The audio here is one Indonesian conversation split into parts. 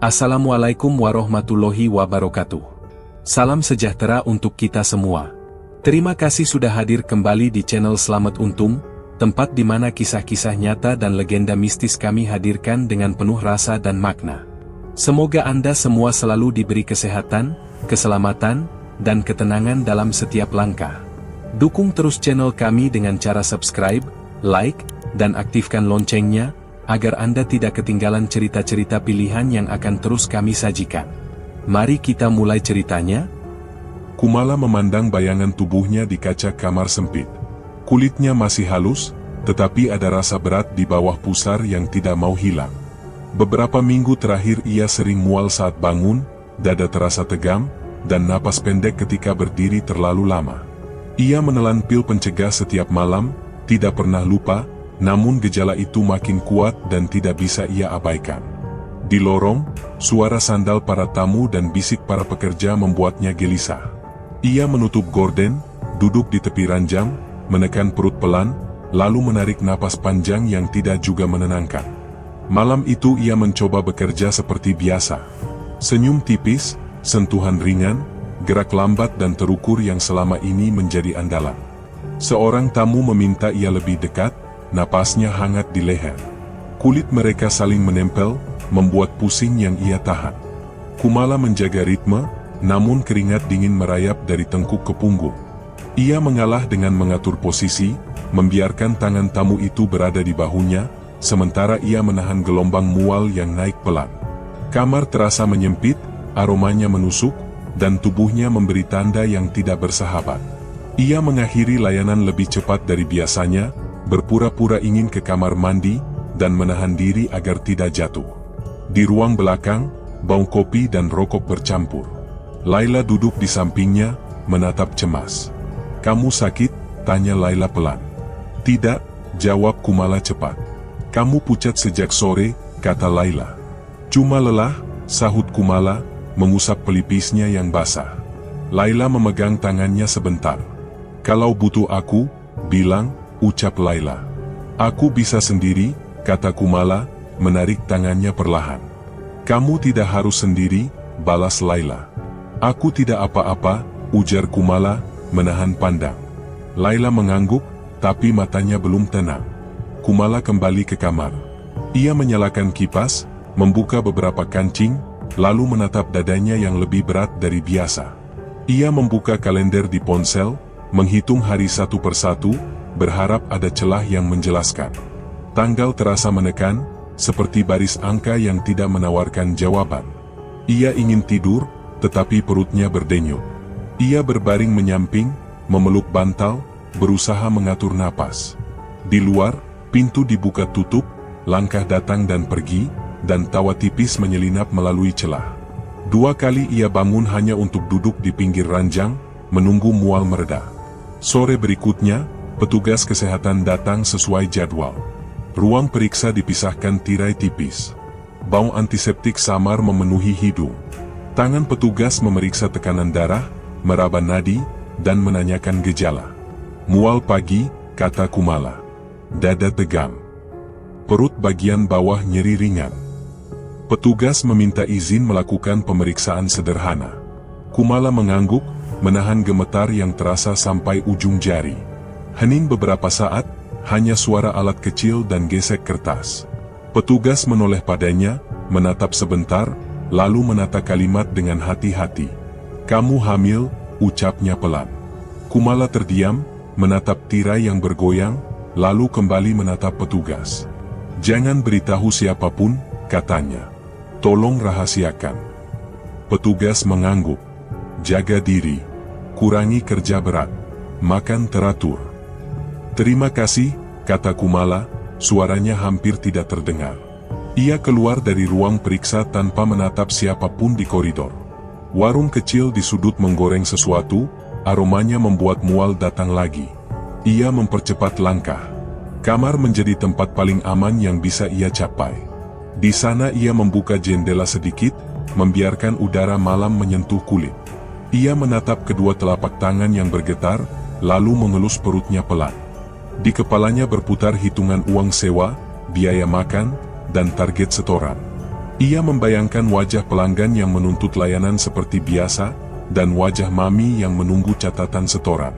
Assalamualaikum warahmatullahi wabarakatuh. Salam sejahtera untuk kita semua. Terima kasih sudah hadir kembali di channel Selamat Untung, tempat di mana kisah-kisah nyata dan legenda mistis kami hadirkan dengan penuh rasa dan makna. Semoga Anda semua selalu diberi kesehatan, keselamatan, dan ketenangan dalam setiap langkah. Dukung terus channel kami dengan cara subscribe, like, dan aktifkan loncengnya, agar Anda tidak ketinggalan cerita-cerita pilihan yang akan terus kami sajikan. Mari kita mulai ceritanya. Kumala memandang bayangan tubuhnya di kaca kamar sempit. Kulitnya masih halus, tetapi ada rasa berat di bawah pusar yang tidak mau hilang. Beberapa minggu terakhir ia sering mual saat bangun, dada terasa tegam, dan napas pendek ketika berdiri terlalu lama. Ia menelan pil pencegah setiap malam, tidak pernah lupa, namun gejala itu makin kuat dan tidak bisa ia abaikan. Di lorong, suara sandal para tamu dan bisik para pekerja membuatnya gelisah. Ia menutup gorden, duduk di tepi ranjang, menekan perut pelan, lalu menarik napas panjang yang tidak juga menenangkan. Malam itu ia mencoba bekerja seperti biasa. Senyum tipis, sentuhan ringan, gerak lambat dan terukur yang selama ini menjadi andalan. Seorang tamu meminta ia lebih dekat, napasnya hangat di leher. Kulit mereka saling menempel, membuat pusing yang ia tahan. Kumala menjaga ritme, namun keringat dingin merayap dari tengkuk ke punggung. Ia mengalah dengan mengatur posisi, membiarkan tangan tamu itu berada di bahunya, sementara ia menahan gelombang mual yang naik pelan. Kamar terasa menyempit, aromanya menusuk, dan tubuhnya memberi tanda yang tidak bersahabat. Ia mengakhiri layanan lebih cepat dari biasanya, berpura-pura ingin ke kamar mandi, dan menahan diri agar tidak jatuh. Di ruang belakang, bau kopi dan rokok bercampur. Laila duduk di sampingnya, menatap cemas. "Kamu sakit?" tanya Laila pelan. "Tidak," jawab Kumala cepat. "Kamu pucat sejak sore," kata Laila. "Cuma lelah," sahut Kumala, mengusap pelipisnya yang basah. Laila memegang tangannya sebentar. "Kalau butuh aku, bilang," ucap Laila. "Aku bisa sendiri," kata Kumala, menarik tangannya perlahan. "Kamu tidak harus sendiri," balas Laila. "Aku tidak apa-apa," ujar Kumala, menahan pandang. Laila mengangguk, tapi matanya belum tenang. Kumala kembali ke kamar. Ia menyalakan kipas, membuka beberapa kancing, lalu menatap dadanya yang lebih berat dari biasa. Ia membuka kalender di ponsel, menghitung hari satu persatu, berharap ada celah yang menjelaskan. Tanggal terasa menekan, seperti baris angka yang tidak menawarkan jawaban. Ia ingin tidur, tetapi perutnya berdenyut. Ia berbaring menyamping, memeluk bantal, berusaha mengatur napas. Di luar, pintu dibuka tutup, langkah datang dan pergi, dan tawa tipis menyelinap melalui celah. 2 kali ia bangun hanya untuk duduk di pinggir ranjang, menunggu mual mereda. Sore berikutnya, petugas kesehatan datang sesuai jadwal. Ruang periksa dipisahkan tirai tipis. Bau antiseptik samar memenuhi hidung. Tangan petugas memeriksa tekanan darah, meraba nadi, dan menanyakan gejala. "Mual pagi," kata Kumala. "Dada tegam. Perut bagian bawah nyeri ringan." Petugas meminta izin melakukan pemeriksaan sederhana. Kumala mengangguk, menahan gemetar yang terasa sampai ujung jari. Hening beberapa saat, hanya suara alat kecil dan gesek kertas. Petugas menoleh padanya, menatap sebentar, lalu menata kalimat dengan hati-hati. "Kamu hamil," ucapnya pelan. Kumala terdiam, menatap tirai yang bergoyang, lalu kembali menatap petugas. "Jangan beritahu siapapun," katanya. "Tolong rahasiakan." Petugas mengangguk. "Jaga diri. Kurangi kerja berat. Makan teratur." "Terima kasih," kata Kumala, suaranya hampir tidak terdengar. Ia keluar dari ruang periksa tanpa menatap siapapun di koridor. Warung kecil di sudut menggoreng sesuatu, aromanya membuat mual datang lagi. Ia mempercepat langkah. Kamar menjadi tempat paling aman yang bisa ia capai. Di sana ia membuka jendela sedikit, membiarkan udara malam menyentuh kulit. Ia menatap kedua telapak tangan yang bergetar, lalu mengelus perutnya pelan. Di kepalanya berputar hitungan uang sewa, biaya makan, dan target setoran. Ia membayangkan wajah pelanggan yang menuntut layanan seperti biasa, dan wajah mami yang menunggu catatan setoran.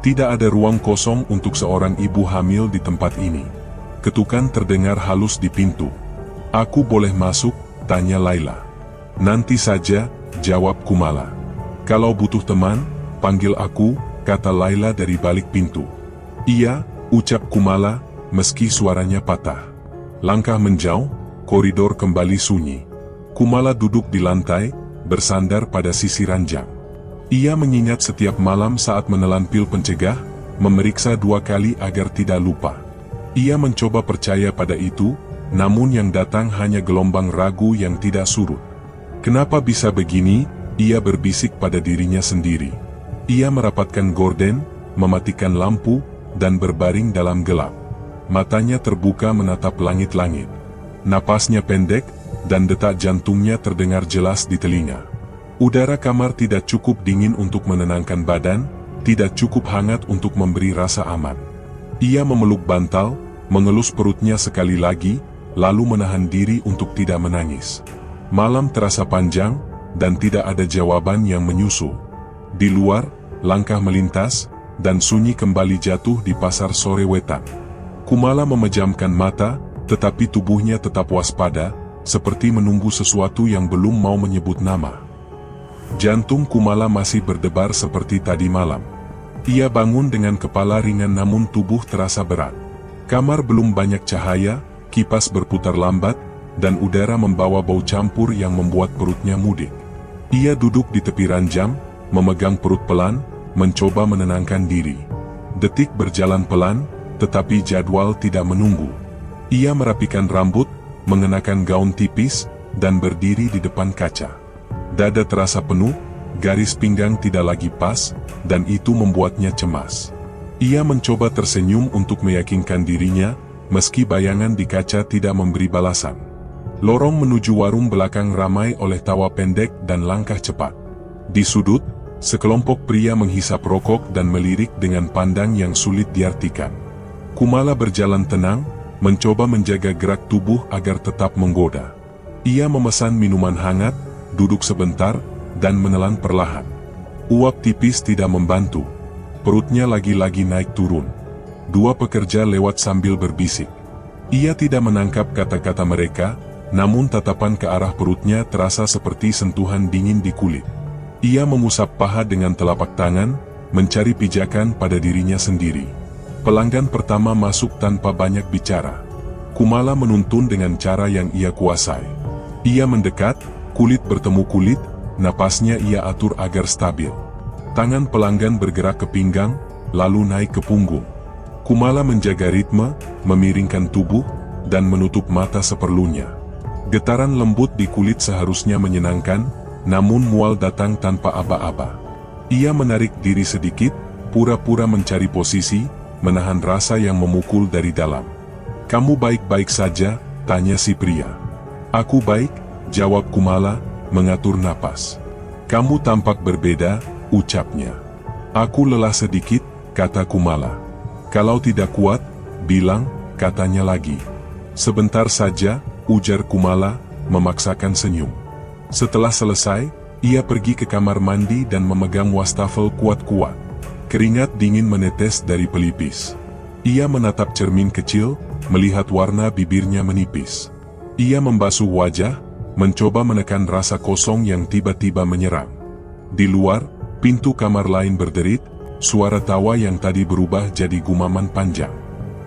Tidak ada ruang kosong untuk seorang ibu hamil di tempat ini. Ketukan terdengar halus di pintu. "Aku boleh masuk?" tanya Laila. "Nanti saja," jawab Kumala. "Kalau butuh teman, panggil aku," kata Laila dari balik pintu. "Iya," ucap Kumala, meski suaranya patah. Langkah menjauh, koridor kembali sunyi. Kumala duduk di lantai, bersandar pada sisi ranjang. Ia mengingat setiap malam saat menelan pil pencegah, memeriksa 2 kali agar tidak lupa. Ia mencoba percaya pada itu, namun yang datang hanya gelombang ragu yang tidak surut. "Kenapa bisa begini?" ia berbisik pada dirinya sendiri. Ia merapatkan gorden, mematikan lampu, dan berbaring dalam gelap. Matanya terbuka menatap langit-langit. Napasnya pendek, dan detak jantungnya terdengar jelas di telinga. Udara kamar tidak cukup dingin untuk menenangkan badan, tidak cukup hangat untuk memberi rasa aman. Ia memeluk bantal, mengelus perutnya sekali lagi, lalu menahan diri untuk tidak menangis. Malam terasa panjang, dan tidak ada jawaban yang menyusul. Di luar, langkah melintas, dan sunyi kembali jatuh di pasar sore wetan. Kumala memejamkan mata, tetapi tubuhnya tetap waspada, seperti menunggu sesuatu yang belum mau menyebut nama. Jantung Kumala masih berdebar seperti tadi malam. Ia bangun dengan kepala ringan namun tubuh terasa berat. Kamar belum banyak cahaya, kipas berputar lambat, dan udara membawa bau campur yang membuat perutnya mudik. Ia duduk di tepi ranjang, memegang perut pelan, mencoba menenangkan diri. Detik berjalan pelan, tetapi jadwal tidak menunggu. Ia merapikan rambut, mengenakan gaun tipis, dan berdiri di depan kaca. Dada terasa penuh, garis pinggang tidak lagi pas, dan itu membuatnya cemas. Ia mencoba tersenyum untuk meyakinkan dirinya, meski bayangan di kaca tidak memberi balasan. Lorong menuju warung belakang ramai oleh tawa pendek dan langkah cepat. Di sudut, sekelompok pria menghisap rokok dan melirik dengan pandang yang sulit diartikan. Kumala berjalan tenang, mencoba menjaga gerak tubuh agar tetap menggoda. Ia memesan minuman hangat, duduk sebentar, dan menelan perlahan. Uap tipis tidak membantu. Perutnya lagi-lagi naik turun. 2 pekerja lewat sambil berbisik. Ia tidak menangkap kata-kata mereka, namun tatapan ke arah perutnya terasa seperti sentuhan dingin di kulit. Ia mengusap paha dengan telapak tangan, mencari pijakan pada dirinya sendiri. Pelanggan pertama masuk tanpa banyak bicara. Kumala menuntun dengan cara yang ia kuasai. Ia mendekat, kulit bertemu kulit, napasnya ia atur agar stabil. Tangan pelanggan bergerak ke pinggang, lalu naik ke punggung. Kumala menjaga ritme, memiringkan tubuh, dan menutup mata seperlunya. Getaran lembut di kulit seharusnya menyenangkan, namun mual datang tanpa aba-aba. Ia menarik diri sedikit, pura-pura mencari posisi, menahan rasa yang memukul dari dalam. "Kamu baik-baik saja?" tanya si pria. "Aku baik," jawab Kumala, mengatur napas. "Kamu tampak berbeda," ucapnya. "Aku lelah sedikit," kata Kumala. "Kalau tidak kuat, bilang," katanya lagi. "Sebentar saja," ujar Kumala, memaksakan senyum. Setelah selesai, ia pergi ke kamar mandi dan memegang wastafel kuat-kuat. Keringat dingin menetes dari pelipis. Ia menatap cermin kecil, melihat warna bibirnya menipis. Ia membasuh wajah, mencoba menekan rasa kosong yang tiba-tiba menyerang. Di luar, pintu kamar lain berderit, suara tawa yang tadi berubah jadi gumaman panjang.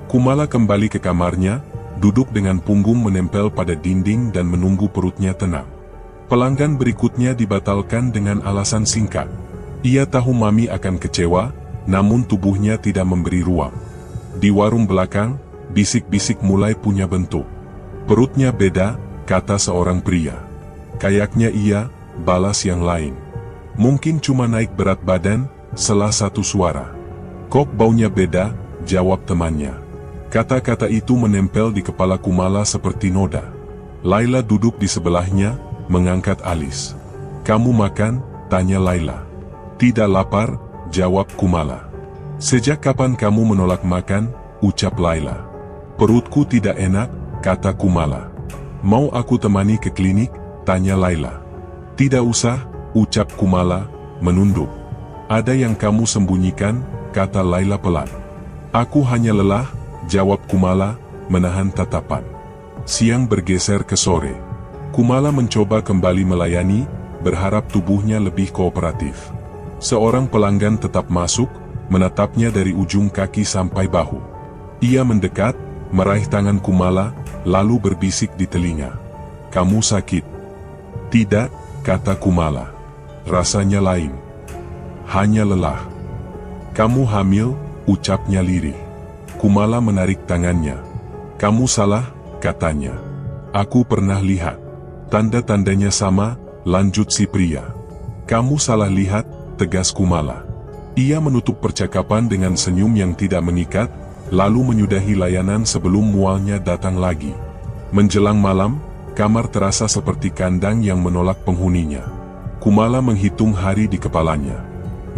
Kumala kembali ke kamarnya, duduk dengan punggung menempel pada dinding dan menunggu perutnya tenang. Pelanggan berikutnya dibatalkan dengan alasan singkat. Ia tahu mami akan kecewa, namun tubuhnya tidak memberi ruang. Di warung belakang, bisik-bisik mulai punya bentuk. "Perutnya beda," kata seorang pria. "Kayaknya iya," balas yang lain. "Mungkin cuma naik berat badan," salah satu suara. "Kok baunya beda," jawab temannya. Kata-kata itu menempel di kepala Kumala seperti noda. Laila duduk di sebelahnya, mengangkat alis. "Kamu makan?" tanya Laila. "Tidak lapar," jawab Kumala. "Sejak kapan kamu menolak makan?" ucap Laila. "Perutku tidak enak," kata Kumala. Mau aku temani ke klinik? Tanya Laila. Tidak usah, ucap Kumala, menunduk. Ada yang kamu sembunyikan, kata Laila pelan. Aku hanya lelah, jawab Kumala, menahan tatapan. Siang bergeser ke sore. Kumala mencoba kembali melayani, berharap tubuhnya lebih kooperatif. Seorang pelanggan tetap masuk, menatapnya dari ujung kaki sampai bahu. Ia mendekat, meraih tangan Kumala, lalu berbisik di telinga. Kamu sakit? Tidak, kata Kumala. Rasanya lain. Hanya lelah. Kamu hamil, ucapnya lirih. Kumala menarik tangannya. Kamu salah, katanya. Aku pernah lihat. Tanda-tandanya sama, lanjut si pria. Kamu salah lihat, tegas Kumala. Ia menutup percakapan dengan senyum yang tidak mengikat, lalu menyudahi layanan sebelum mualnya datang lagi. Menjelang malam, kamar terasa seperti kandang yang menolak penghuninya. Kumala menghitung hari di kepalanya.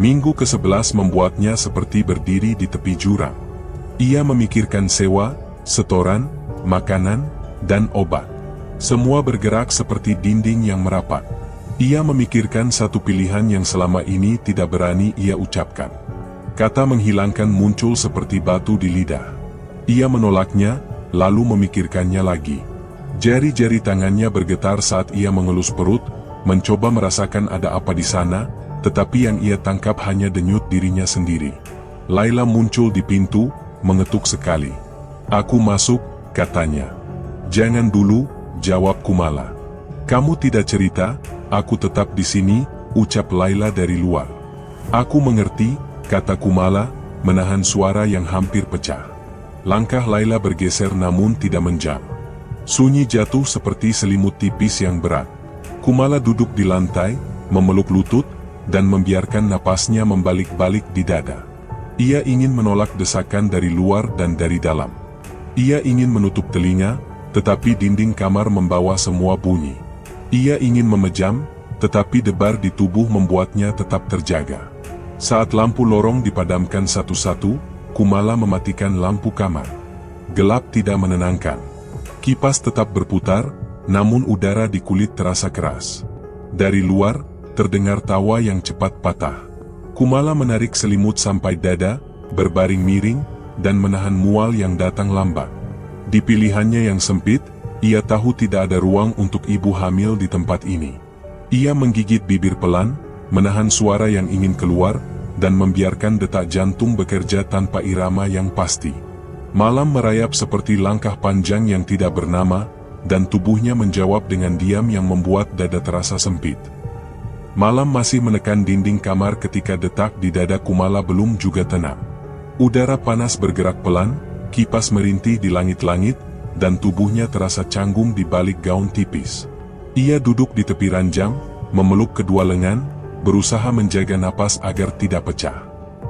Minggu ke-11 membuatnya seperti berdiri di tepi jurang. Ia memikirkan sewa, setoran, makanan, dan obat. Semua bergerak seperti dinding yang merapat. Ia memikirkan satu pilihan yang selama ini tidak berani ia ucapkan. Kata menghilangkan muncul seperti batu di lidah. Ia menolaknya, lalu memikirkannya lagi. Jari-jari tangannya bergetar saat ia mengelus perut, mencoba merasakan ada apa di sana, tetapi yang ia tangkap hanya denyut dirinya sendiri. Laila muncul di pintu, mengetuk sekali. Aku masuk, katanya. Jangan dulu, jawab Kumala. Kamu tidak cerita, aku tetap di sini, ucap Laila dari luar. Aku mengerti, kata Kumala, menahan suara yang hampir pecah. Langkah Laila bergeser namun tidak menjam. Sunyi jatuh seperti selimut tipis yang berat. Kumala duduk di lantai, memeluk lutut, dan membiarkan napasnya membalik-balik di dada. Ia ingin menolak desakan dari luar dan dari dalam. Ia ingin menutup telinga, tetapi dinding kamar membawa semua bunyi. Ia ingin memejam, tetapi debar di tubuh membuatnya tetap terjaga. Saat lampu lorong dipadamkan satu-satu, Kumala mematikan lampu kamar. Gelap tidak menenangkan. Kipas tetap berputar, namun udara di kulit terasa keras. Dari luar, terdengar tawa yang cepat patah. Kumala menarik selimut sampai dada, berbaring miring, dan menahan mual yang datang lambat. Di pilihannya yang sempit, ia tahu tidak ada ruang untuk ibu hamil di tempat ini. Ia menggigit bibir pelan, menahan suara yang ingin keluar, dan membiarkan detak jantung bekerja tanpa irama yang pasti. Malam merayap seperti langkah panjang yang tidak bernama, dan tubuhnya menjawab dengan diam yang membuat dada terasa sempit. Malam masih menekan dinding kamar ketika detak di dada Kumala belum juga tenang. Udara panas bergerak pelan, kipas merintih di langit-langit, dan tubuhnya terasa canggung di balik gaun tipis. Ia duduk di tepi ranjang, memeluk kedua lengan, berusaha menjaga napas agar tidak pecah.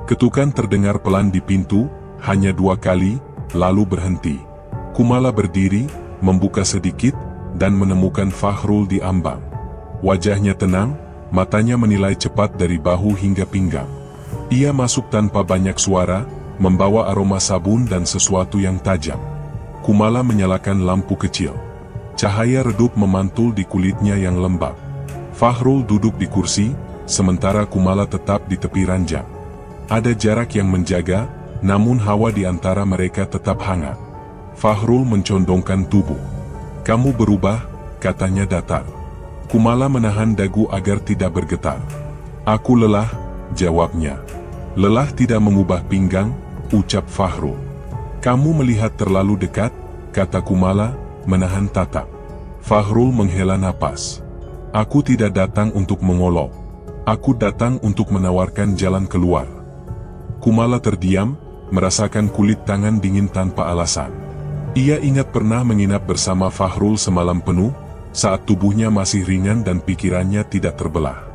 Ketukan terdengar pelan di pintu, hanya 2 kali, lalu berhenti. Kumala berdiri, membuka sedikit, dan menemukan Fakhrul di ambang. Wajahnya tenang, matanya menilai cepat dari bahu hingga pinggang. Ia masuk tanpa banyak suara, membawa aroma sabun dan sesuatu yang tajam. Kumala menyalakan lampu kecil. Cahaya redup memantul di kulitnya yang lembab. Fakhrul duduk di kursi, sementara Kumala tetap di tepi ranjang. Ada jarak yang menjaga, namun hawa di antara mereka tetap hangat. Fakhrul mencondongkan tubuh. Kamu berubah, katanya datar. Kumala menahan dagu agar tidak bergetar. Aku lelah, jawabnya. Lelah tidak mengubah pinggang, ucap Fakhrul. Kamu melihat terlalu dekat, kata Kumala, menahan tatap. Fakhrul menghela napas. Aku tidak datang untuk mengolok. Aku datang untuk menawarkan jalan keluar. Kumala terdiam, merasakan kulit tangan dingin tanpa alasan. Ia ingat pernah menginap bersama Fakhrul semalam penuh, saat tubuhnya masih ringan dan pikirannya tidak terbelah.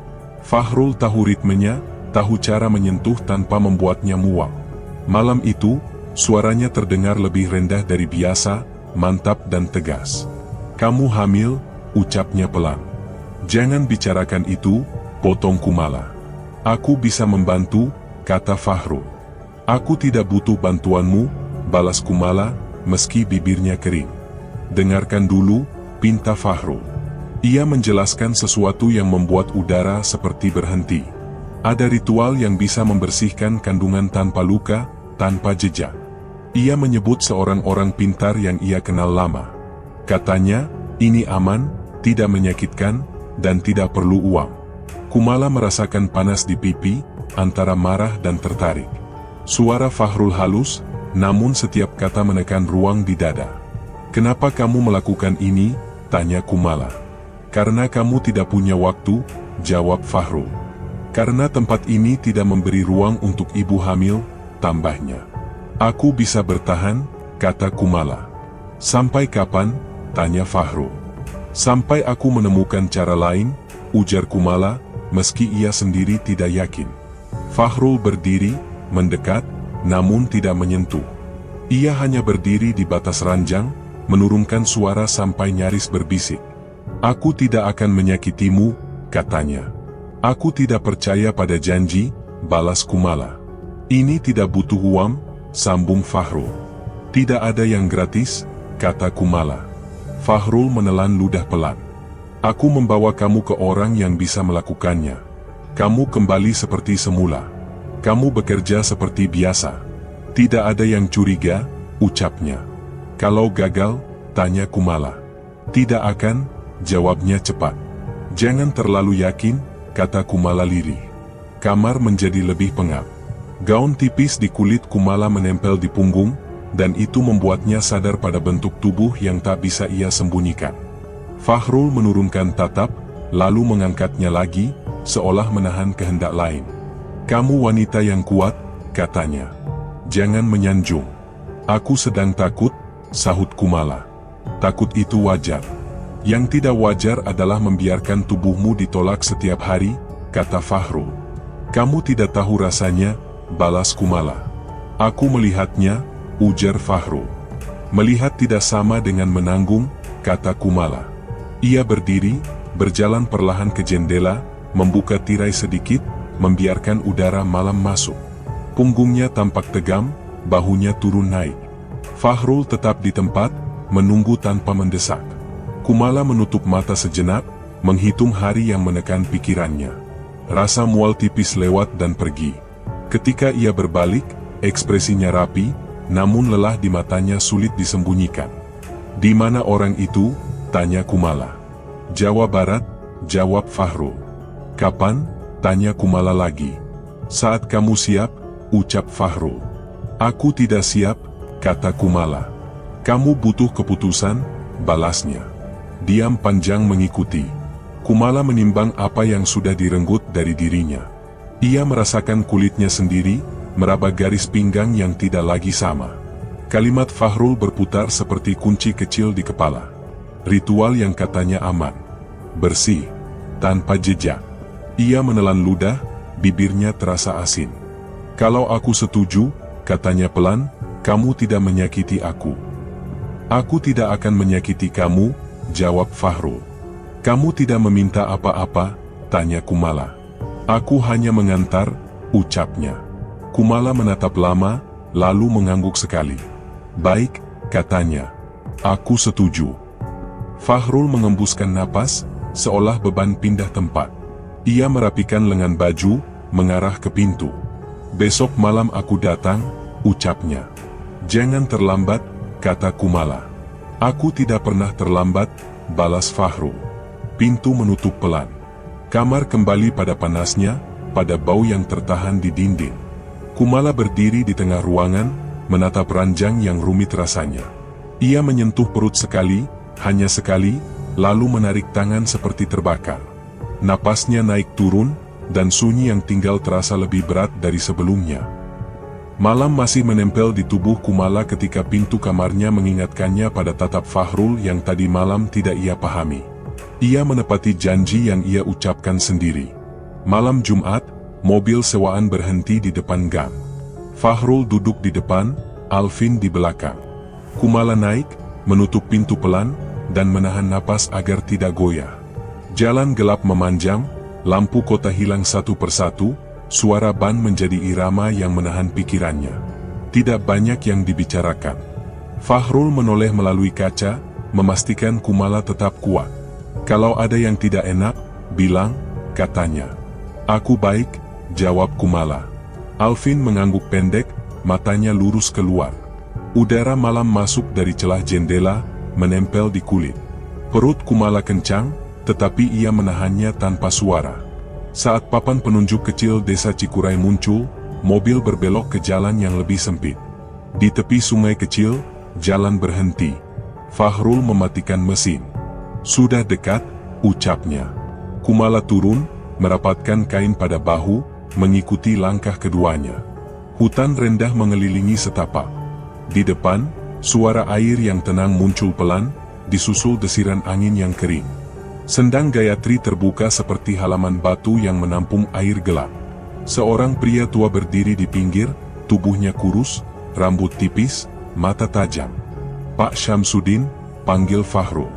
Fakhrul tahu ritmenya, tahu cara menyentuh tanpa membuatnya mual. Malam itu, suaranya terdengar lebih rendah dari biasa, mantap dan tegas. Kamu hamil, ucapnya pelan. Jangan bicarakan itu, potong Kumala. Aku bisa membantu, kata Fakhrul. Aku tidak butuh bantuanmu, balas Kumala, meski bibirnya kering. Dengarkan dulu, pinta Fahrul. Ia menjelaskan sesuatu yang membuat udara seperti berhenti. Ada ritual yang bisa membersihkan kandungan tanpa luka, tanpa jejak. Ia menyebut seorang orang pintar yang ia kenal lama. Katanya, ini aman, tidak menyakitkan, dan tidak perlu uang. Kumala merasakan panas di pipi, antara marah dan tertarik. Suara Fahrul halus, namun setiap kata menekan ruang di dada. "Kenapa kamu melakukan ini?" tanya Kumala. "Karena kamu tidak punya waktu," jawab Fahrul. "Karena tempat ini tidak memberi ruang untuk ibu hamil," tambahnya. "Aku bisa bertahan," kata Kumala. "Sampai kapan?" tanya Fahrul. "Sampai aku menemukan cara lain," ujar Kumala, meski ia sendiri tidak yakin. Fahrul berdiri, mendekat, namun tidak menyentuh. Ia hanya berdiri di batas ranjang, menurunkan suara sampai nyaris berbisik. "Aku tidak akan menyakitimu," katanya. "Aku tidak percaya pada janji," balas Kumala. "Ini tidak butuh uang," sambung Fahrul. "Tidak ada yang gratis," kata Kumala. Fahrul menelan ludah pelan. "Aku membawa kamu ke orang yang bisa melakukannya. Kamu kembali seperti semula. Kamu bekerja seperti biasa. Tidak ada yang curiga," ucapnya. "Kalau gagal?" tanya Kumala. "Tidak akan," jawabnya cepat. "Jangan terlalu yakin," kata Kumala lirih. Kamar menjadi lebih pengap. Gaun tipis di kulit Kumala menempel di punggung, dan itu membuatnya sadar pada bentuk tubuh yang tak bisa ia sembunyikan. Fahrul menurunkan tatap, lalu mengangkatnya lagi, seolah menahan kehendak lain. "Kamu wanita yang kuat," katanya. "Jangan menyanjung." "Aku sedang takut," sahut Kumala. "Takut itu wajar. Yang tidak wajar adalah membiarkan tubuhmu ditolak setiap hari," kata Fahrul. "Kamu tidak tahu rasanya," balas Kumala. "Aku melihatnya," ujar Fahrul. "Melihat tidak sama dengan menanggung," kata Kumala. Ia berdiri, berjalan perlahan ke jendela, membuka tirai sedikit, membiarkan udara malam masuk. Punggungnya tampak tegam, bahunya turun naik. Fahrul tetap di tempat, menunggu tanpa mendesak. Kumala menutup mata sejenak, menghitung hari yang menekan pikirannya. Rasa mual tipis lewat dan pergi. Ketika ia berbalik, ekspresinya rapi, namun lelah di matanya sulit disembunyikan. "Di mana orang itu?" tanya Kumala. "Jawa Barat," jawab Fahrul. "Kapan?" tanya Kumala lagi. "Saat kamu siap," ucap Fahrul. "Aku tidak siap," kata Kumala. "Kamu butuh keputusan," balasnya. Diam panjang mengikuti. Kumala menimbang apa yang sudah direnggut dari dirinya. Ia merasakan kulitnya sendiri, meraba garis pinggang yang tidak lagi sama. Kalimat Fahrul berputar seperti kunci kecil di kepala. Ritual yang katanya aman, bersih, tanpa jejak. Ia menelan ludah, bibirnya terasa asin. "Kalau aku setuju," katanya pelan, "kamu tidak menyakiti aku." "Aku tidak akan menyakiti kamu," jawab Fahrul. "Kamu tidak meminta apa-apa?" tanya Kumala. "Aku hanya mengantar," ucapnya. Kumala menatap lama, lalu mengangguk sekali. "Baik," katanya. "Aku setuju." Fahrul mengembuskan napas, seolah beban pindah tempat. Ia merapikan lengan baju, mengarah ke pintu. "Besok malam aku datang," ucapnya. "Jangan terlambat," kata Kumala. "Aku tidak pernah terlambat," balas Fahrul. Pintu menutup pelan. Kamar kembali pada panasnya, pada bau yang tertahan di dinding. Kumala berdiri di tengah ruangan, menatap ranjang yang rumit rasanya. Ia menyentuh perut sekali, hanya sekali, lalu menarik tangan seperti terbakar. Napasnya naik turun, dan sunyi yang tinggal terasa lebih berat dari sebelumnya. Malam masih menempel di tubuh Kumala ketika pintu kamarnya mengingatkannya pada tatap Fahrul yang tadi malam tidak ia pahami. Ia menepati janji yang ia ucapkan sendiri. Malam Jumat, mobil sewaan berhenti di depan gang. Fahrul duduk di depan, Alvin di belakang. Kumala naik, menutup pintu pelan, dan menahan napas agar tidak goyah. Jalan gelap memanjang, lampu kota hilang satu persatu, suara ban menjadi irama yang menahan pikirannya. Tidak banyak yang dibicarakan. Fahrul menoleh melalui kaca, memastikan Kumala tetap kuat. Kalau ada yang tidak enak, bilang, katanya. Aku baik, jawab Kumala. Alvin mengangguk pendek, matanya lurus keluar. Udara malam masuk dari celah jendela, menempel di kulit. Perut Kumala kencang, tetapi ia menahannya tanpa suara. Saat papan penunjuk kecil desa Cikuray muncul, mobil berbelok ke jalan yang lebih sempit. Di tepi sungai kecil, jalan berhenti. Fahrul mematikan mesin. Sudah dekat, ucapnya. Kumala turun, merapatkan kain pada bahu, mengikuti langkah keduanya. Hutan rendah mengelilingi setapak. Di depan, suara air yang tenang muncul pelan, disusul desiran angin yang kering. Sendang Gayatri terbuka seperti halaman batu yang menampung air gelap. Seorang pria tua berdiri di pinggir, tubuhnya kurus, rambut tipis, mata tajam. Pak Syamsuddin, panggil Fahrul.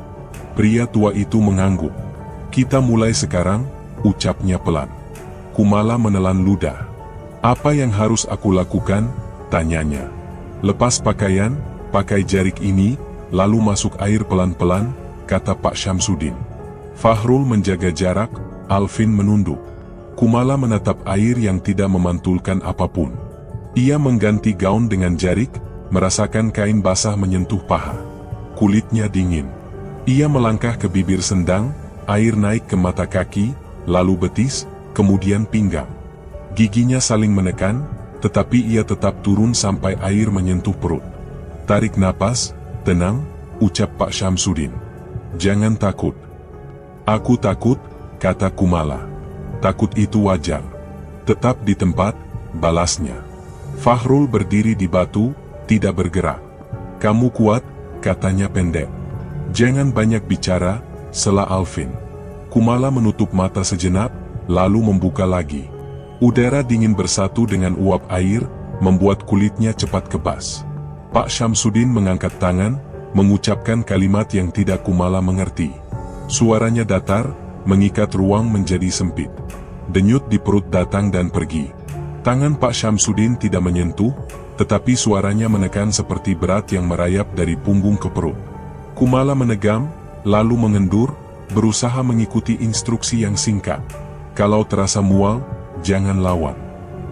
Pria tua itu mengangguk. Kita mulai sekarang, ucapnya pelan. Kumala menelan ludah. Apa yang harus aku lakukan? Tanyanya. Lepas pakaian, pakai jarik ini, lalu masuk air pelan-pelan, kata Pak Syamsuddin. Fahrul menjaga jarak, Alvin menunduk. Kumala menatap air yang tidak memantulkan apapun. Ia mengganti gaun dengan jarik, merasakan kain basah menyentuh paha. Kulitnya dingin. Ia melangkah ke bibir sendang, air naik ke mata kaki, lalu betis, kemudian pinggang. Giginya saling menekan, tetapi ia tetap turun sampai air menyentuh perut. Tarik napas, tenang, ucap Pak Syamsuddin. Jangan takut. Aku takut, kata Kumala. Takut itu wajar. Tetap di tempat, balasnya. Fahrul berdiri di batu, tidak bergerak. Kamu kuat, katanya pendek. Jangan banyak bicara, sela Alvin. Kumala menutup mata sejenak, lalu membuka lagi. Udara dingin bersatu dengan uap air, membuat kulitnya cepat kebas. Pak Syamsuddin mengangkat tangan, mengucapkan kalimat yang tidak Kumala mengerti. Suaranya datar, mengikat ruang menjadi sempit. Denyut di perut datang dan pergi. Tangan Pak Syamsuddin tidak menyentuh, tetapi suaranya menekan seperti berat yang merayap dari punggung ke perut. Kumala menegam, lalu mengendur, berusaha mengikuti instruksi yang singkat. Kalau terasa mual, jangan lawan.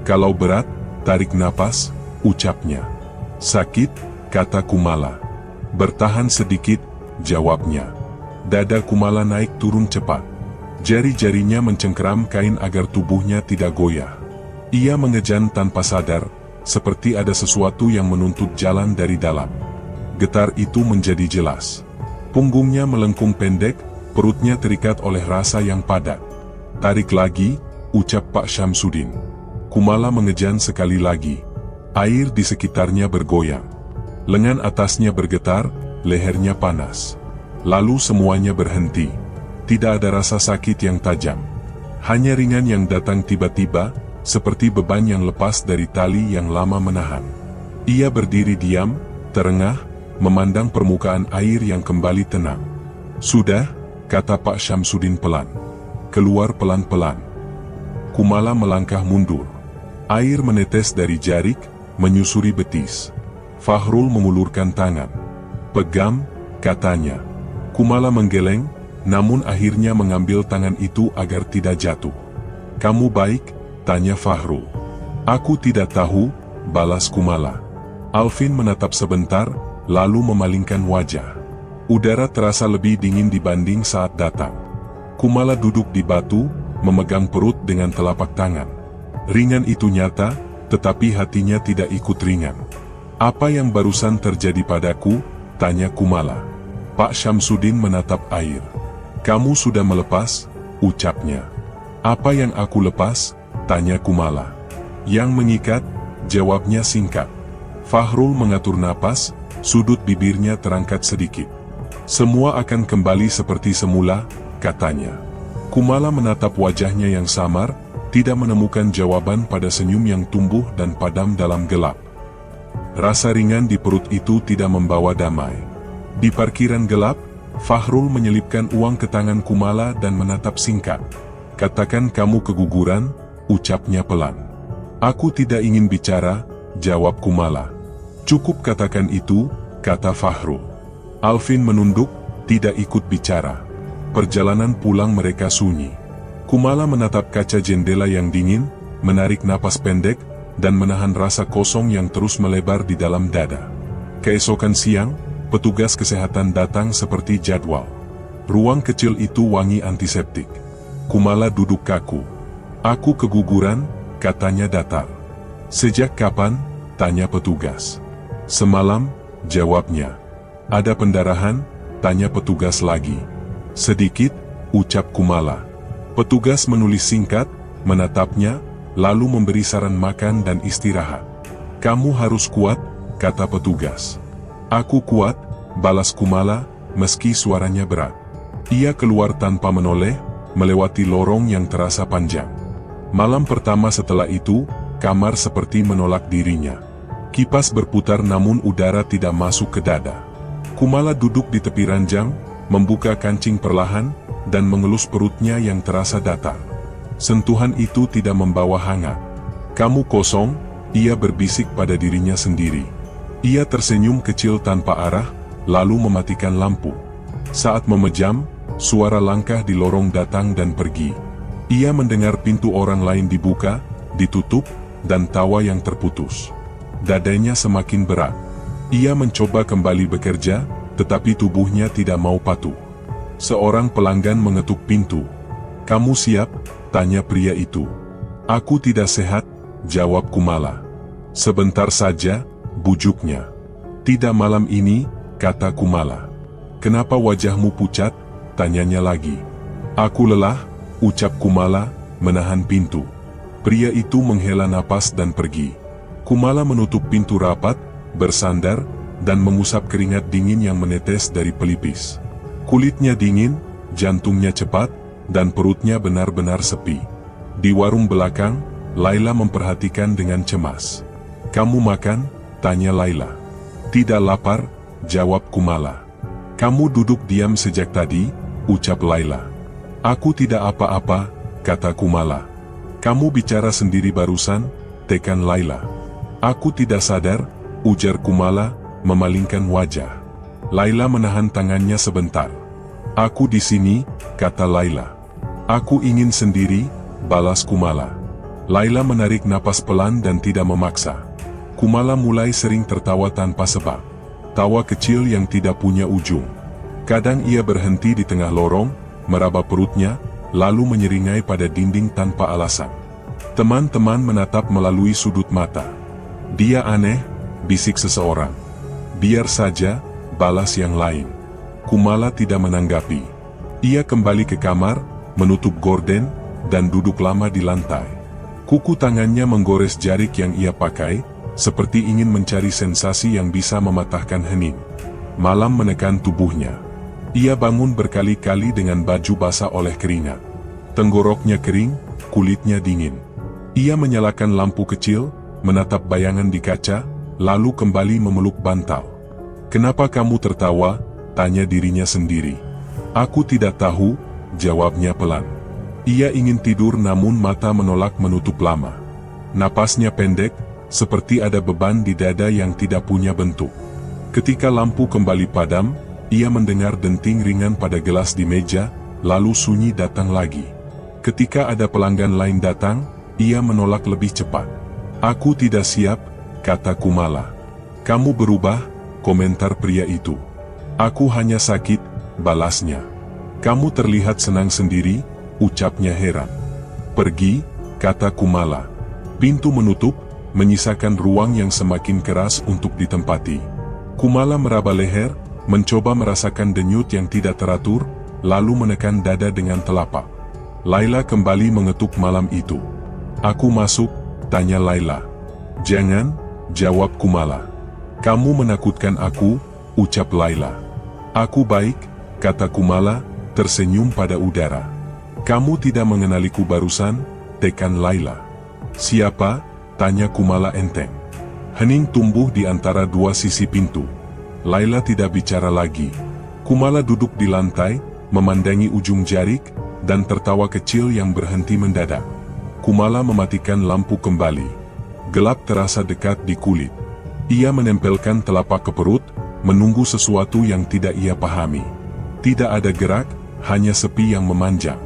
Kalau berat, tarik napas, ucapnya. Sakit, kata Kumala. Bertahan sedikit, jawabnya. Dada Kumala naik turun cepat. Jari-jarinya mencengkeram kain agar tubuhnya tidak goyah. Ia mengejan tanpa sadar, seperti ada sesuatu yang menuntut jalan dari dalam. Getar itu menjadi jelas. Punggungnya melengkung pendek, perutnya terikat oleh rasa yang padat. Tarik lagi, ucap Pak Syamsuddin. Kumala mengejan sekali lagi. Air di sekitarnya bergoyang. Lengan atasnya bergetar, lehernya panas. Lalu semuanya berhenti. Tidak ada rasa sakit yang tajam. Hanya ringan yang datang tiba-tiba, seperti beban yang lepas dari tali yang lama menahan. Ia berdiri diam, terengah, memandang permukaan air yang kembali tenang. Sudah, kata Pak Syamsuddin pelan. Keluar pelan-pelan. Kumala melangkah mundur. Air menetes dari jarik, menyusuri betis. Fahrul mengulurkan tangan. Pegam, katanya. Kumala menggeleng, namun akhirnya mengambil tangan itu agar tidak jatuh. Kamu baik? Tanya Fahrul. Aku tidak tahu, balas Kumala. Alvin menatap sebentar, lalu memalingkan wajah. Udara terasa lebih dingin dibanding saat datang. Kumala duduk di batu, memegang perut dengan telapak tangan. Ringan itu nyata, tetapi hatinya tidak ikut ringan. Apa yang barusan terjadi padaku? Tanya Kumala. Pak Syamsuddin menatap air. Kamu sudah melepas, ucapnya. Apa yang aku lepas? Tanya Kumala. Yang mengikat, jawabnya singkat. Fahrul mengatur napas, sudut bibirnya terangkat sedikit. Semua akan kembali seperti semula, katanya. Kumala menatap wajahnya yang samar, tidak menemukan jawaban pada senyum yang tumbuh dan padam dalam gelap. Rasa ringan di perut itu tidak membawa damai. Di parkiran gelap, Fahrul menyelipkan uang ke tangan Kumala dan menatap singkat. Katakan kamu keguguran, ucapnya pelan. Aku tidak ingin bicara, jawab Kumala. Cukup katakan itu, kata Fahrul. Alvin menunduk, tidak ikut bicara. Perjalanan pulang mereka sunyi. Kumala menatap kaca jendela yang dingin, menarik napas pendek, dan menahan rasa kosong yang terus melebar di dalam dada. Keesokan siang, petugas kesehatan datang seperti jadwal. Ruang kecil itu wangi antiseptik. Kumala duduk kaku. Aku keguguran, katanya datar. Sejak kapan? Tanya petugas. Semalam, jawabnya. Ada pendarahan? Tanya petugas lagi. Sedikit, ucap Kumala. Petugas menulis singkat, menatapnya, lalu memberi saran makan dan istirahat. Kamu harus kuat, kata petugas. Aku kuat, balas Kumala, meski suaranya berat. Ia keluar tanpa menoleh, melewati lorong yang terasa panjang. Malam pertama setelah itu, kamar seperti menolak dirinya. Kipas berputar namun udara tidak masuk ke dada. Kumala duduk di tepi ranjang, membuka kancing perlahan, dan mengelus perutnya yang terasa datar. Sentuhan itu tidak membawa hangat. Kamu kosong, ia berbisik pada dirinya sendiri. Ia tersenyum kecil tanpa arah, lalu mematikan lampu. Saat memejam, suara langkah di lorong datang dan pergi. Ia mendengar pintu orang lain dibuka, ditutup, dan tawa yang terputus. Dadanya semakin berat. Ia mencoba kembali bekerja, tetapi tubuhnya tidak mau patuh. Seorang pelanggan mengetuk pintu. Kamu siap? Tanya pria itu. Aku tidak sehat, jawab Kumala. Sebentar saja, bujuknya. Tidak malam ini, kata Kumala. Kenapa wajahmu pucat? Tanyanya lagi. Aku lelah, ucap Kumala, menahan pintu. Pria itu menghela napas dan pergi. Kumala menutup pintu rapat, bersandar, dan mengusap keringat dingin yang menetes dari pelipis. Kulitnya dingin, jantungnya cepat, dan perutnya benar-benar sepi. Di warung belakang, Laila memperhatikan dengan cemas. Kamu makan? Tanya Laila. Tidak lapar, jawab Kumala. Kamu duduk diam sejak tadi, ucap Laila. Aku tidak apa-apa, kata Kumala. Kamu bicara sendiri barusan, tekan Laila. Aku tidak sadar, ujar Kumala, memalingkan wajah. Laila menahan tangannya sebentar. Aku di sini, kata Laila. Aku ingin sendiri, balas Kumala. Laila menarik napas pelan dan tidak memaksa. Kumala mulai sering tertawa tanpa sebab. Tawa kecil yang tidak punya ujung. Kadang ia berhenti di tengah lorong, meraba perutnya, lalu menyeringai pada dinding tanpa alasan. Teman-teman menatap melalui sudut mata. Dia aneh, bisik seseorang. Biar saja, balas yang lain. Kumala tidak menanggapi. Ia kembali ke kamar, menutup gorden, dan duduk lama di lantai. Kuku tangannya menggores jarik yang ia pakai, seperti ingin mencari sensasi yang bisa mematahkan hening. Malam menekan tubuhnya. Ia bangun berkali-kali dengan baju basah oleh keringat. Tenggoroknya kering, kulitnya dingin. Ia menyalakan lampu kecil, menatap bayangan di kaca, lalu kembali memeluk bantal. Kenapa kamu tertawa? Tanya dirinya sendiri. Aku tidak tahu, jawabnya pelan. Ia ingin tidur namun mata menolak menutup lama. Napasnya pendek, seperti ada beban di dada yang tidak punya bentuk. Ketika lampu kembali padam, ia mendengar denting ringan pada gelas di meja, lalu sunyi datang lagi. Ketika ada pelanggan lain datang, ia menolak lebih cepat. Aku tidak siap, kata Kumala. Kamu berubah, komentar pria itu. Aku hanya sakit, balasnya. Kamu terlihat senang sendiri, ucapnya heran. Pergi, kata Kumala. Pintu menutup, menyisakan ruang yang semakin keras untuk ditempati. Kumala meraba leher, mencoba merasakan denyut yang tidak teratur, lalu menekan dada dengan telapak. Laila kembali mengetuk malam itu. Aku masuk, tanya Laila. Jangan, jawab Kumala. Kamu menakutkan aku, ucap Laila. Aku baik, kata Kumala, tersenyum pada udara. Kamu tidak mengenaliku barusan, tekan Laila. Siapa? Tanya Kumala enteng. Hening tumbuh di antara dua sisi pintu. Laila tidak bicara lagi. Kumala duduk di lantai, memandangi ujung jarik, dan tertawa kecil yang berhenti mendadak. Kumala mematikan lampu kembali. Gelap terasa dekat di kulit. Ia menempelkan telapak ke perut, menunggu sesuatu yang tidak ia pahami. Tidak ada gerak, hanya sepi yang memanjang.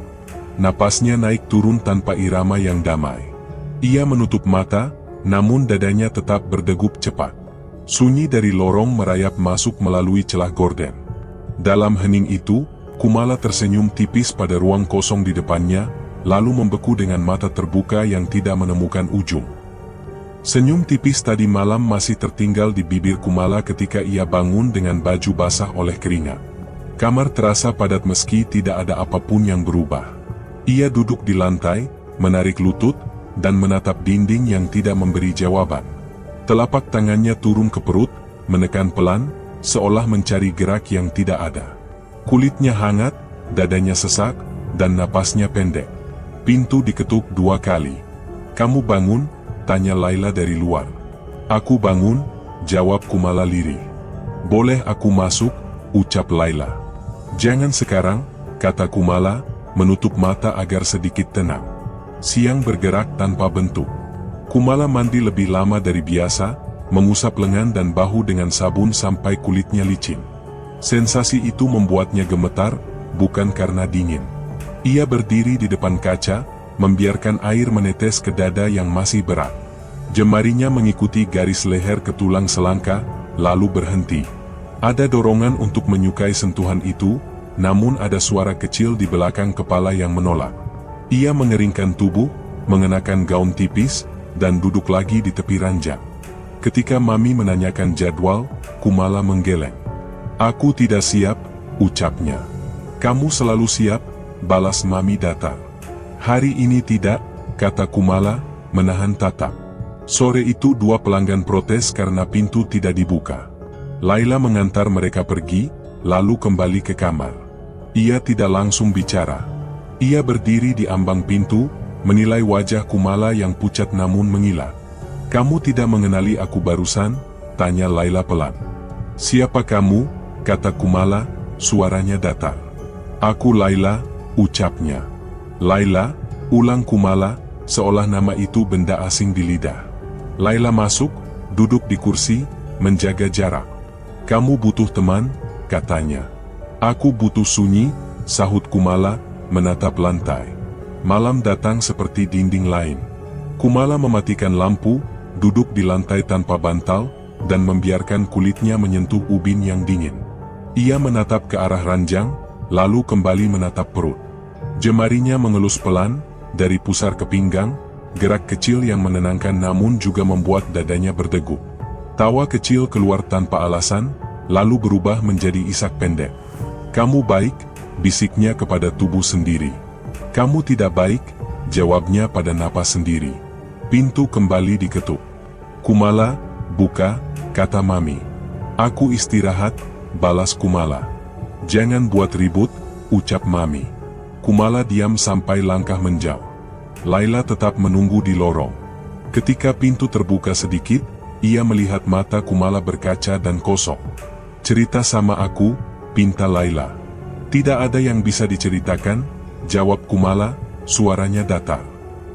Napasnya naik turun tanpa irama yang damai. Ia menutup mata, namun dadanya tetap berdegup cepat. Sunyi dari lorong merayap masuk melalui celah gorden. Dalam hening itu, Kumala tersenyum tipis pada ruang kosong di depannya, lalu membeku dengan mata terbuka yang tidak menemukan ujung. Senyum tipis tadi malam masih tertinggal di bibir Kumala ketika ia bangun dengan baju basah oleh keringat. Kamar terasa padat meski tidak ada apapun yang berubah. Ia duduk di lantai, menarik lutut, dan menatap dinding yang tidak memberi jawaban. Telapak tangannya turun ke perut, menekan pelan, seolah mencari gerak yang tidak ada. Kulitnya hangat, dadanya sesak, dan napasnya pendek. Pintu diketuk 2 kali. "Kamu bangun?" tanya Laila dari luar. "Aku bangun," jawab Kumala lirih. "Boleh aku masuk?" ucap Laila. "Jangan sekarang," kata Kumala, menutup mata agar sedikit tenang. Siang bergerak tanpa bentuk. Kumala mandi lebih lama dari biasa, mengusap lengan dan bahu dengan sabun sampai kulitnya licin. Sensasi itu membuatnya gemetar, bukan karena dingin. Ia berdiri di depan kaca, membiarkan air menetes ke dada yang masih berat. Jemarinya mengikuti garis leher ke tulang selangka, lalu berhenti. Ada dorongan untuk menyukai sentuhan itu, namun ada suara kecil di belakang kepala yang menolak. Ia mengeringkan tubuh, mengenakan gaun tipis, dan duduk lagi di tepi ranjang. Ketika Mami menanyakan jadwal, Kumala menggeleng. "Aku tidak siap," ucapnya. "Kamu selalu siap," balas Mami datar. "Hari ini tidak," kata Kumala, menahan tatap. Sore itu 2 pelanggan protes karena pintu tidak dibuka. Laila mengantar mereka pergi, lalu kembali ke kamar. Ia tidak langsung bicara. Ia berdiri di ambang pintu, menilai wajah Kumala yang pucat namun mengilat. "Kamu tidak mengenali aku barusan?" tanya Laila pelan. "Siapa kamu?" kata Kumala, suaranya datar. "Aku Laila," ucapnya. "Laila," ulang Kumala, seolah nama itu benda asing di lidah. Laila masuk, duduk di kursi, menjaga jarak. "Kamu butuh teman?" katanya. "Aku butuh sunyi," sahut Kumala, menatap lantai. Malam datang seperti dinding lain. Kumala mematikan lampu, duduk di lantai tanpa bantal, dan membiarkan kulitnya menyentuh ubin yang dingin. Ia menatap ke arah ranjang, lalu kembali menatap perut. Jemarinya mengelus pelan, dari pusar ke pinggang, gerak kecil yang menenangkan namun juga membuat dadanya berdegup. Tawa kecil keluar tanpa alasan, lalu berubah menjadi isak pendek. "Kamu baik," bisiknya kepada tubuh sendiri. "Kamu tidak baik," jawabnya pada napas sendiri. Pintu kembali diketuk. "Kumala, buka," kata Mami. "Aku istirahat," balas Kumala. "Jangan buat ribut," ucap Mami. Kumala diam sampai langkah menjauh. Laila tetap menunggu di lorong. Ketika pintu terbuka sedikit, ia melihat mata Kumala berkaca dan kosong. "Cerita sama aku," pinta Laila. "Tidak ada yang bisa diceritakan," jawab Kumala, suaranya datar.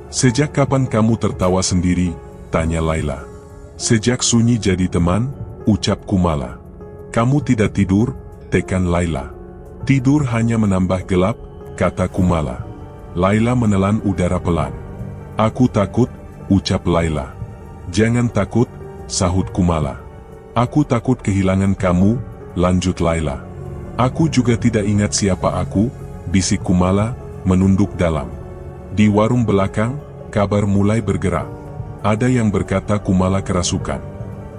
"Sejak kapan kamu tertawa sendiri?" tanya Laila. "Sejak sunyi jadi teman," ucap Kumala. "Kamu tidak tidur?" tekan Laila. "Tidur hanya menambah gelap," kata Kumala. Laila menelan udara pelan. "Aku takut," ucap Laila. "Jangan takut," sahut Kumala. "Aku takut kehilangan kamu," lanjut Laila. "Aku juga tidak ingat siapa aku," bisik Kumala, menunduk dalam. Di warung belakang, kabar mulai bergerak. Ada yang berkata Kumala kerasukan.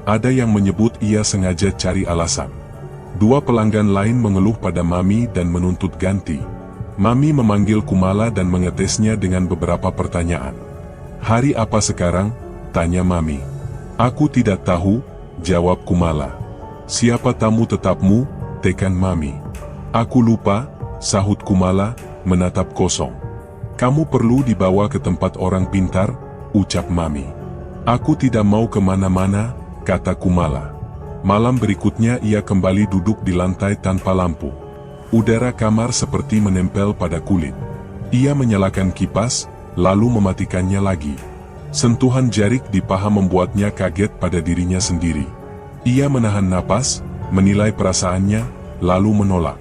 Ada yang menyebut ia sengaja cari alasan. 2 pelanggan lain mengeluh pada Mami dan menuntut ganti. Mami memanggil Kumala dan mengetesnya dengan beberapa pertanyaan. "Hari apa sekarang?" tanya Mami. "Aku tidak tahu," jawab Kumala. "Siapa tamu tetapmu?" tekan Mami. "Aku lupa," sahut Kumala, menatap kosong. "Kamu perlu dibawa ke tempat orang pintar," ucap Mami. "Aku tidak mau kemana-mana," kata Kumala. Malam berikutnya ia kembali duduk di lantai tanpa lampu. Udara kamar seperti menempel pada kulit. Ia menyalakan kipas, lalu mematikannya lagi. Sentuhan jarik di paha membuatnya kaget pada dirinya sendiri. Ia menahan napas, menilai perasaannya, lalu menolak.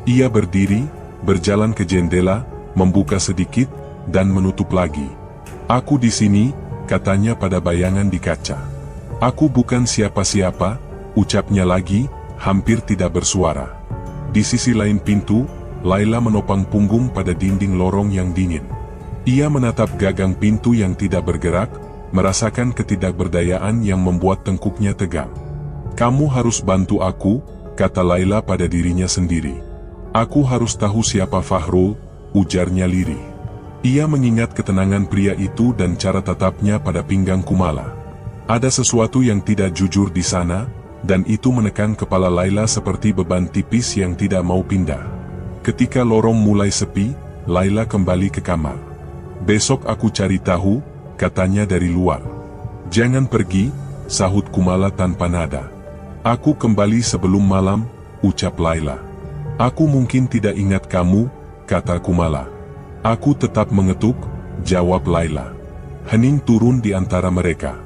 Ia berdiri, berjalan ke jendela, membuka sedikit, dan menutup lagi. "Aku di sini," katanya pada bayangan di kaca. "Aku bukan siapa-siapa," ucapnya lagi, hampir tidak bersuara. Di sisi lain pintu, Laila menopang punggung pada dinding lorong yang dingin. Ia menatap gagang pintu yang tidak bergerak, merasakan ketidakberdayaan yang membuat tengkuknya tegang. "Kamu harus bantu aku," kata Laila pada dirinya sendiri. "Aku harus tahu siapa Fahrul," ujarnya lirih. Ia mengingat ketenangan pria itu dan cara tatapnya pada pinggang Kumala. Ada sesuatu yang tidak jujur di sana, dan itu menekan kepala Laila seperti beban tipis yang tidak mau pindah. Ketika lorong mulai sepi, Laila kembali ke kamar. "Besok aku cari tahu," katanya dari luar. "Jangan pergi," sahut Kumala tanpa nada. "Aku kembali sebelum malam," ucap Laila. "Aku mungkin tidak ingat kamu," kata Kumala. "Aku tetap mengetuk," jawab Laila. Hening turun di antara mereka.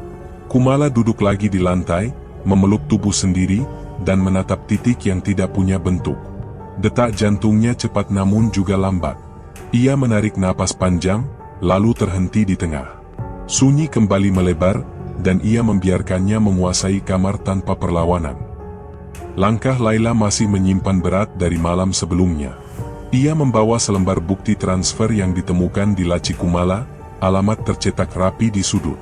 Kumala duduk lagi di lantai, memeluk tubuh sendiri, dan menatap titik yang tidak punya bentuk. Detak jantungnya cepat namun juga lambat. Ia menarik napas panjang, lalu terhenti di tengah. Sunyi kembali melebar, dan ia membiarkannya menguasai kamar tanpa perlawanan. Langkah Laila masih menyimpan berat dari malam sebelumnya. Ia membawa selembar bukti transfer yang ditemukan di laci Kumala, alamat tercetak rapi di sudut.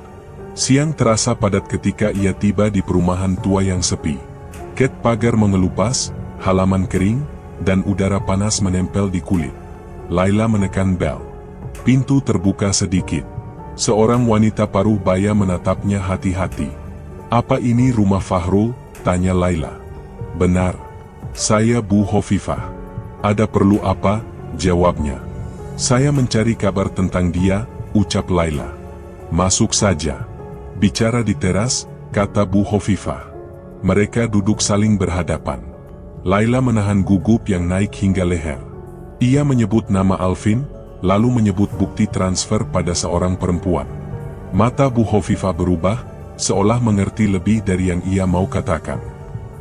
Siang terasa padat ketika ia tiba di perumahan tua yang sepi. Ket pagar mengelupas, halaman kering, dan udara panas menempel di kulit. Laila menekan bel. Pintu terbuka sedikit. Seorang wanita paruh baya menatapnya hati-hati. "Apa ini rumah Fahrul?" tanya Laila. "Benar. Saya Bu Hovifah." "Ada perlu apa?" jawabnya. "Saya mencari kabar tentang dia," ucap Laila. "Masuk saja." "Bicara di teras," kata Bu Hovifah. Mereka duduk saling berhadapan. Laila menahan gugup yang naik hingga leher. Ia menyebut nama Alvin, lalu menyebut bukti transfer pada seorang perempuan. Mata Bu Hovifah berubah, seolah mengerti lebih dari yang ia mau katakan.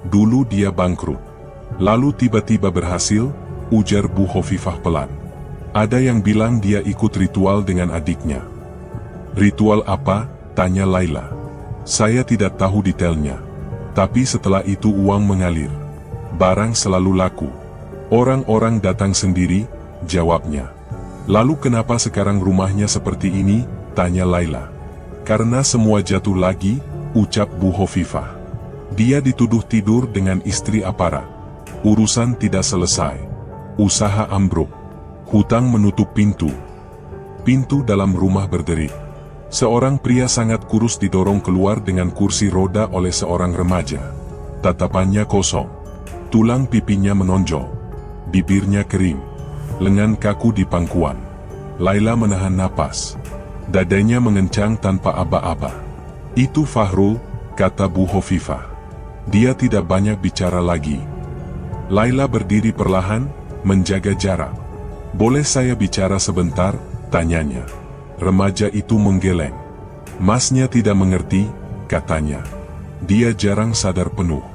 "Dulu dia bangkrut. Lalu tiba-tiba berhasil," ujar Bu Hovifah pelan. "Ada yang bilang dia ikut ritual dengan adiknya." "Ritual apa?" tanya Laila. "Saya tidak tahu detailnya. Tapi setelah itu uang mengalir. Barang selalu laku. Orang-orang datang sendiri," jawabnya. "Lalu kenapa sekarang rumahnya seperti ini?" tanya Laila. "Karena semua jatuh lagi," ucap Bu Hovifah. "Dia dituduh tidur dengan istri aparat. Urusan tidak selesai. Usaha ambruk. Hutang menutup pintu. Pintu dalam rumah berderit. Seorang pria sangat kurus didorong keluar dengan kursi roda oleh seorang remaja. Tatapannya kosong. Tulang pipinya menonjol. Bibirnya kering. Lengan kaku di pangkuan. Laila menahan napas. Dadanya mengencang tanpa aba-aba. "Itu Fahrul," kata Bu Hovifah. "Dia tidak banyak bicara lagi." Laila berdiri perlahan, menjaga jarak. "Boleh saya bicara sebentar?" tanyanya. Remaja itu menggeleng. "Masnya tidak mengerti," katanya. Dia jarang sadar penuh.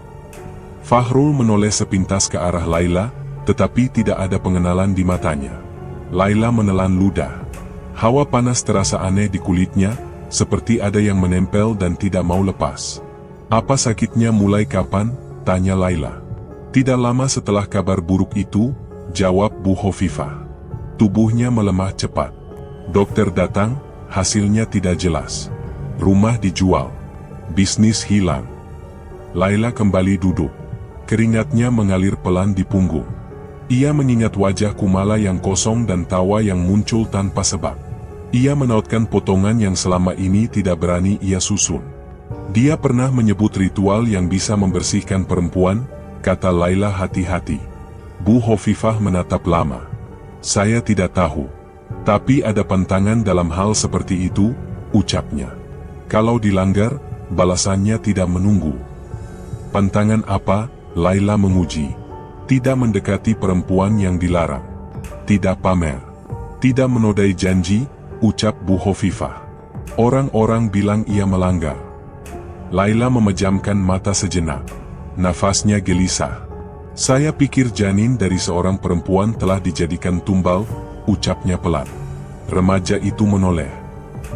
Fahrul menoleh sepintas ke arah Laila, tetapi tidak ada pengenalan di matanya. Laila menelan ludah. Hawa panas terasa aneh di kulitnya, seperti ada yang menempel dan tidak mau lepas. "Apa sakitnya mulai kapan?" tanya Laila. "Tidak lama setelah kabar buruk itu," jawab Bu Hovifah. Tubuhnya melemah cepat. Dokter datang, hasilnya tidak jelas. Rumah dijual. Bisnis hilang. Laila kembali duduk. Keringatnya mengalir pelan di punggung. Ia mengingat wajah Kumala yang kosong dan tawa yang muncul tanpa sebab. Ia menautkan potongan yang selama ini tidak berani ia susun. "Dia pernah menyebut ritual yang bisa membersihkan perempuan," kata Laila hati-hati. Bu Hovifah menatap lama. "Saya tidak tahu. Tapi ada pantangan dalam hal seperti itu," ucapnya. "Kalau dilanggar, balasannya tidak menunggu." "Pantangan apa?" Laila menguji. "Tidak mendekati perempuan yang dilarang. Tidak pamer. Tidak menodai janji," ucap Bu Hovifah. "Orang-orang bilang ia melanggar." Laila memejamkan mata sejenak. nafasnya gelisah. Saya pikir janin dari seorang perempuan telah dijadikan tumbal, ucapnya pelan. Remaja itu menoleh.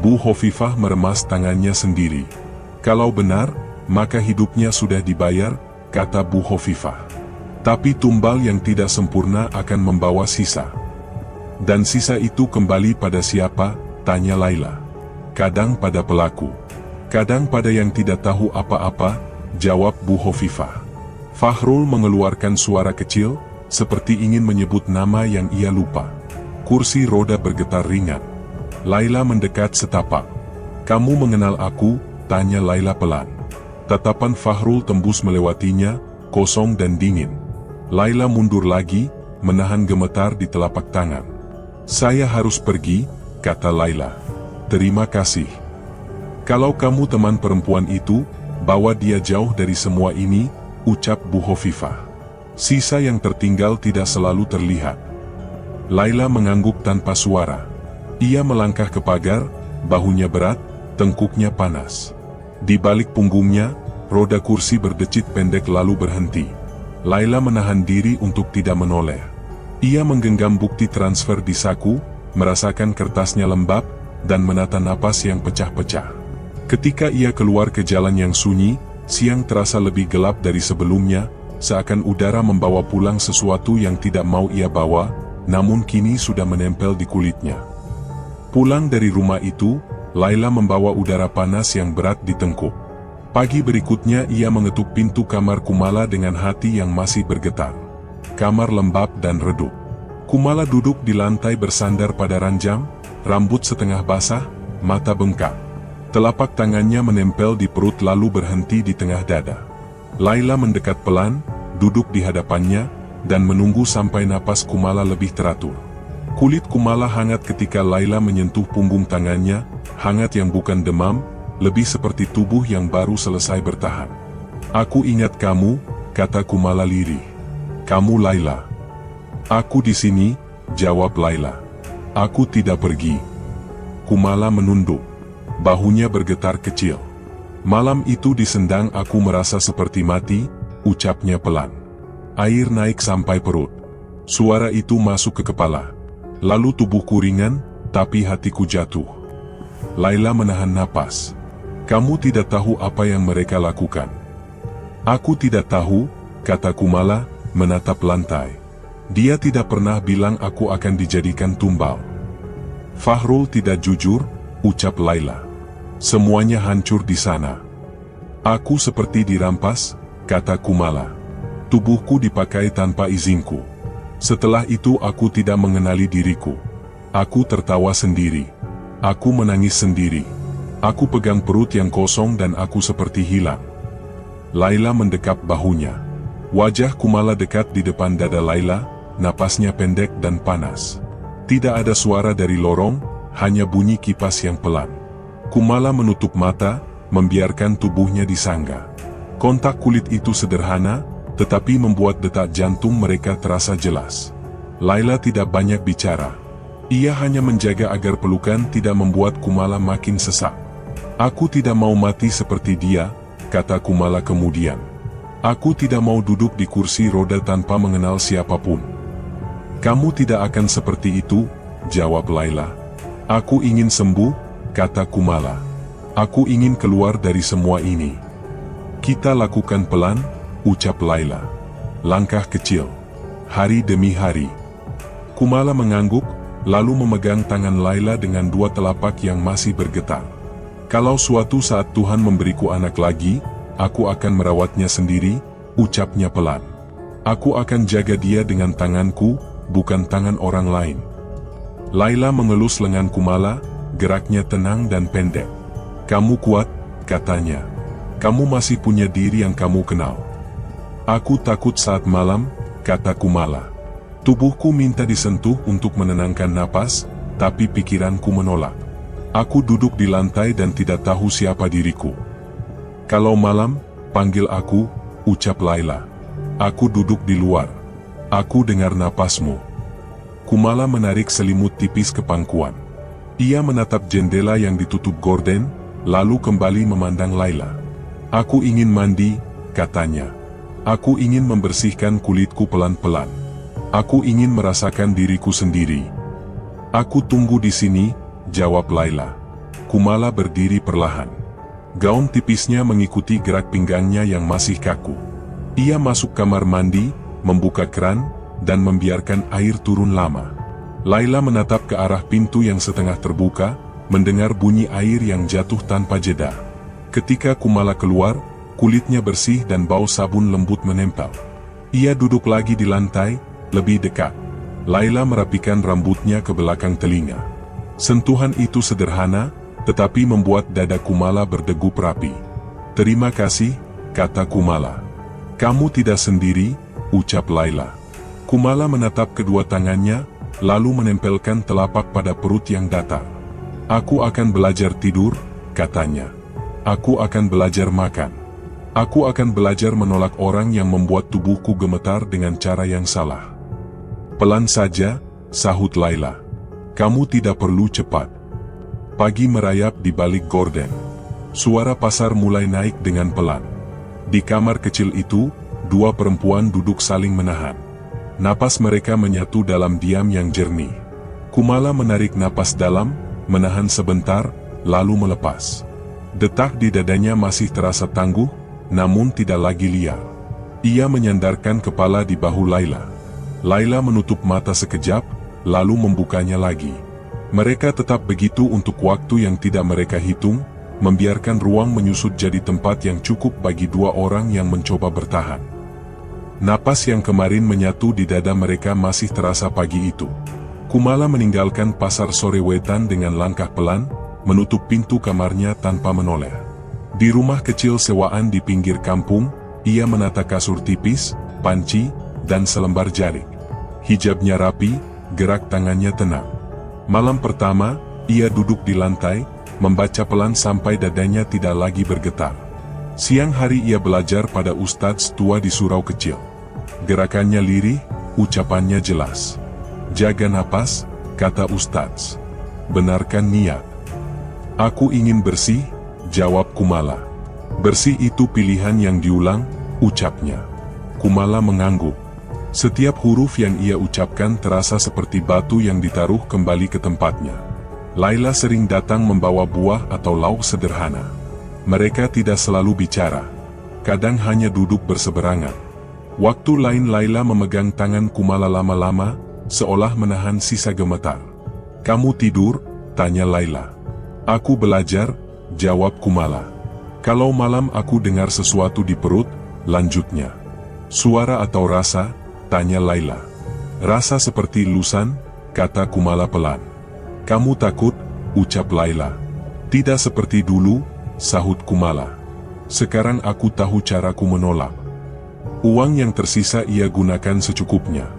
Bu Hovifah meremas tangannya sendiri. Kalau benar, maka hidupnya sudah dibayar, kata Bu Hovifah. Tapi tumbal yang tidak sempurna akan membawa sisa. Dan sisa itu kembali pada siapa? Tanya Laila. Kadang pada pelaku. Kadang pada yang tidak tahu apa-apa, jawab Bu Hovifah. Fahrul mengeluarkan suara kecil, seperti ingin menyebut nama yang ia lupa. Kursi roda bergetar ringan. Laila mendekat setapak. Kamu mengenal aku? Tanya Laila pelan. Tatapan Fahrul tembus melewatinya, kosong dan dingin. Laila mundur lagi, menahan gemetar di telapak tangan. Saya harus pergi, kata Laila. Terima kasih. Kalau kamu teman perempuan itu, bawa dia jauh dari semua ini, ucap Bu Hovifah. Sisa yang tertinggal tidak selalu terlihat. Laila mengangguk tanpa suara. Ia melangkah ke pagar, bahunya berat, tengkuknya panas. Di balik punggungnya, roda kursi berdecit pendek lalu berhenti. Laila menahan diri untuk tidak menoleh. Ia menggenggam bukti transfer di saku, merasakan kertasnya lembab, dan menata napas yang pecah-pecah. Ketika ia keluar ke jalan yang sunyi, siang terasa lebih gelap dari sebelumnya, seakan udara membawa pulang sesuatu yang tidak mau ia bawa, namun kini sudah menempel di kulitnya. Pulang dari rumah itu, Laila membawa udara panas yang berat di tengkuk. Pagi berikutnya ia mengetuk pintu kamar Kumala dengan hati yang masih bergetar. Kamar lembab dan redup. Kumala duduk di lantai bersandar pada ranjang, rambut setengah basah, mata bengkak. Telapak tangannya menempel di perut lalu berhenti di tengah dada. Laila mendekat pelan, duduk di hadapannya, dan menunggu sampai napas Kumala lebih teratur. Kulit Kumala hangat ketika Laila menyentuh punggung tangannya, hangat yang bukan demam, lebih seperti tubuh yang baru selesai bertahan. Aku ingat kamu, kata Kumala lirih. Kamu Laila. Aku di sini, jawab Laila. Aku tidak pergi. Kumala menunduk. Bahunya bergetar kecil. Malam itu di sendang aku merasa seperti mati, ucapnya pelan. Air naik sampai perut. Suara itu masuk ke kepala. Lalu tubuhku ringan, tapi hatiku jatuh. Laila menahan napas. Kamu tidak tahu apa yang mereka lakukan. Aku tidak tahu, kata Kumala, menatap lantai. Dia tidak pernah bilang aku akan dijadikan tumbal. Fahrul tidak jujur, ucap Laila. Semuanya hancur di sana. Aku seperti dirampas, kata Kumala. Tubuhku dipakai tanpa izinku. Setelah itu aku tidak mengenali diriku. Aku tertawa sendiri. Aku menangis sendiri. Aku pegang perut yang kosong dan aku seperti hilang. Laila mendekap bahunya. Wajah Kumala dekat di depan dada Laila, napasnya pendek dan panas. Tidak ada suara dari lorong, hanya bunyi kipas yang pelan. Kumala menutup mata, membiarkan tubuhnya disangga. Kontak kulit itu sederhana, tetapi membuat detak jantung mereka terasa jelas. Laila tidak banyak bicara. Ia hanya menjaga agar pelukan tidak membuat Kumala makin sesak. Aku tidak mau mati seperti dia, kata Kumala kemudian. Aku tidak mau duduk di kursi roda tanpa mengenal siapapun. Kamu tidak akan seperti itu, jawab Laila. Aku ingin sembuh, kata Kumala. Aku ingin keluar dari semua ini. Kita lakukan pelan, ucap Laila. Langkah kecil. Hari demi hari. Kumala mengangguk, lalu memegang tangan Laila dengan dua telapak yang masih bergetar. Kalau suatu saat Tuhan memberiku anak lagi, aku akan merawatnya sendiri, ucapnya pelan. Aku akan jaga dia dengan tanganku, bukan tangan orang lain. Laila mengelus lengan Kumala, geraknya tenang dan pendek. Kamu kuat, katanya. Kamu masih punya diri yang kamu kenal. Aku takut saat malam, kata Kumala. Tubuhku minta disentuh untuk menenangkan napas, tapi pikiranku menolak. Aku duduk di lantai dan tidak tahu siapa diriku. Kalau malam, panggil aku, ucap Laila. Aku duduk di luar. Aku dengar napasmu. Kumala menarik selimut tipis ke pangkuan. Ia menatap jendela yang ditutup gorden, lalu kembali memandang Laila. Aku ingin mandi, katanya. Aku ingin membersihkan kulitku pelan-pelan. Aku ingin merasakan diriku sendiri. Aku tunggu di sini, jawab Laila. Kumala berdiri perlahan. Gaun tipisnya mengikuti gerak pinggangnya yang masih kaku. Ia masuk kamar mandi, membuka keran, dan membiarkan air turun lama. Laila menatap ke arah pintu yang setengah terbuka, mendengar bunyi air yang jatuh tanpa jeda. Ketika Kumala keluar, kulitnya bersih dan bau sabun lembut menempel. Ia duduk lagi di lantai, lebih dekat. Laila merapikan rambutnya ke belakang telinga. Sentuhan itu sederhana, tetapi membuat dada Kumala berdegup rapi. "Terima kasih," kata Kumala. "Kamu tidak sendiri," ucap Laila. Kumala menatap kedua tangannya, lalu menempelkan telapak pada perut yang datar. "Aku akan belajar tidur," katanya. "Aku akan belajar makan. Aku akan belajar menolak orang yang membuat tubuhku gemetar dengan cara yang salah." "Pelan saja," sahut Laila. "Kamu tidak perlu cepat." Pagi merayap di balik gorden. Suara pasar mulai naik dengan pelan. Di kamar kecil itu, dua perempuan duduk saling menahan. Napas mereka menyatu dalam diam yang jernih. Kumala menarik napas dalam, menahan sebentar, lalu melepas. Detak di dadanya masih terasa tangguh, namun tidak lagi liar. Ia menyandarkan kepala di bahu Laila. Laila menutup mata sekejap, lalu membukanya lagi. Mereka tetap begitu untuk waktu yang tidak mereka hitung, membiarkan ruang menyusut jadi tempat yang cukup bagi dua orang yang mencoba bertahan. Napas yang kemarin menyatu di dada mereka masih terasa pagi itu. Kumala meninggalkan pasar sore wetan dengan langkah pelan, menutup pintu kamarnya tanpa menoleh. Di rumah kecil sewaan di pinggir kampung, ia menata kasur tipis, panci, dan selembar jarik. Hijabnya rapi, gerak tangannya tenang. Malam pertama, ia duduk di lantai, membaca pelan sampai dadanya tidak lagi bergetar. Siang hari ia belajar pada ustadz tua di surau kecil. Gerakannya lirih, ucapannya jelas. "Jaga napas," kata ustadz. "Benarkan niat." "Aku ingin bersih," jawab Kumala. "Bersih itu pilihan yang diulang," ucapnya. Kumala mengangguk. Setiap huruf yang ia ucapkan terasa seperti batu yang ditaruh kembali ke tempatnya. Laila sering datang membawa buah atau lauk sederhana. Mereka tidak selalu bicara. Kadang hanya duduk berseberangan. Waktu lain Laila memegang tangan Kumala lama-lama, seolah menahan sisa gemetar. "Kamu tidur?" tanya Laila. "Aku belajar," jawab Kumala. "Kalau malam aku dengar sesuatu di perut," lanjutnya. "Suara atau rasa?" tanya Laila. "Rasa seperti lusan," kata Kumala pelan. "Kamu takut?" ucap Laila. "Tidak seperti dulu," sahut Kumala. "Sekarang aku tahu caraku menolak." Uang yang tersisa ia gunakan secukupnya.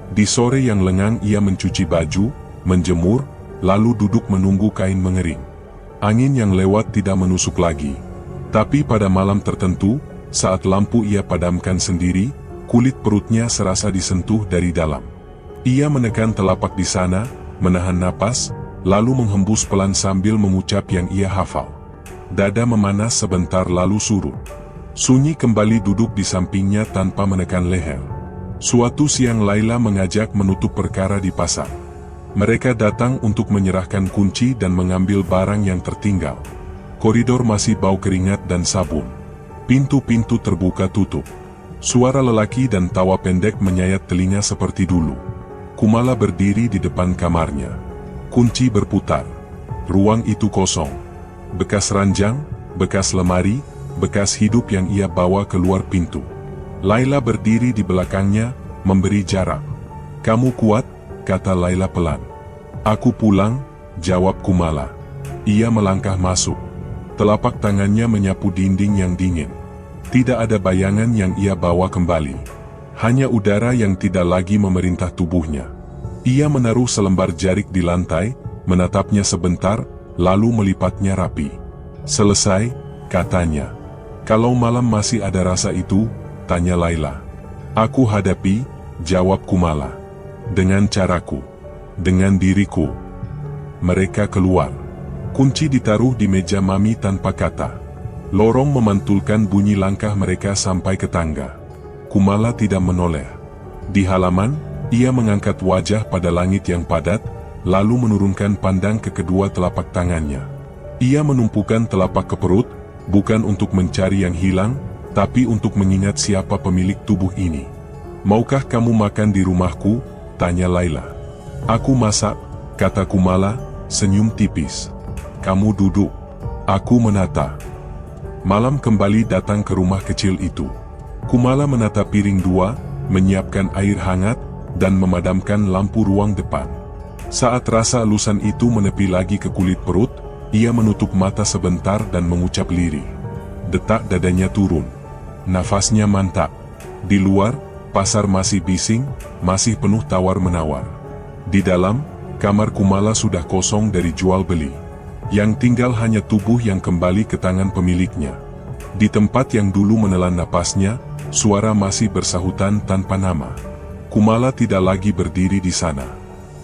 Di sore yang lengang ia mencuci baju, menjemur, lalu duduk menunggu kain mengering. Angin yang lewat tidak menusuk lagi. Tapi pada malam tertentu, saat lampu ia padamkan sendiri, kulit perutnya serasa disentuh dari dalam. Ia menekan telapak di sana, menahan napas, lalu menghembus pelan sambil mengucap yang ia hafal. Dada memanas sebentar lalu surut. Sunyi kembali duduk di sampingnya tanpa menekan leher. Suatu siang Laila mengajak menutup perkara di pasar. Mereka datang untuk menyerahkan kunci dan mengambil barang yang tertinggal. Koridor masih bau keringat dan sabun. Pintu-pintu terbuka tutup. Suara lelaki dan tawa pendek menyayat telinga seperti dulu. Kumala berdiri di depan kamarnya. Kunci berputar. Ruang itu kosong. Bekas ranjang, bekas lemari, bekas hidup yang ia bawa keluar pintu. Laila berdiri di belakangnya, memberi jarak. "Kamu kuat?" kata Laila pelan. "Aku pulang," jawab Kumala. Ia melangkah masuk. Telapak tangannya menyapu dinding yang dingin. Tidak ada bayangan yang ia bawa kembali. Hanya udara yang tidak lagi memerintah tubuhnya. Ia menaruh selembar jarik di lantai, menatapnya sebentar, lalu melipatnya rapi. "Selesai," katanya. "Kalau malam masih ada rasa itu?" tanya Laila. "Aku hadapi," jawab Kumala. "Dengan caraku. Dengan diriku." Mereka keluar. Kunci ditaruh di meja Mami tanpa kata. Lorong memantulkan bunyi langkah mereka sampai ke tangga. Kumala tidak menoleh. Di halaman, ia mengangkat wajah pada langit yang padat, lalu menurunkan pandang ke kedua telapak tangannya. Ia menumpukan telapak ke perut, bukan untuk mencari yang hilang, tapi untuk mengingat siapa pemilik tubuh ini. "Maukah kamu makan di rumahku?" tanya Laila. "Aku masak," kata Kumala, senyum tipis. "Kamu duduk." Aku menata. Malam kembali datang ke rumah kecil itu. Kumala menata piring dua, menyiapkan air hangat, dan memadamkan lampu ruang depan. Saat rasa elusan itu menepi lagi ke kulit perut, ia menutup mata sebentar dan mengucap lirih. Detak dadanya turun. Nafasnya mantap. Di luar, pasar masih bising, masih penuh tawar-menawar. Di dalam, kamar Kumala sudah kosong dari jual beli. Yang tinggal hanya tubuh yang kembali ke tangan pemiliknya. Di tempat yang dulu menelan napasnya, suara masih bersahutan tanpa nama. Kumala tidak lagi berdiri di sana.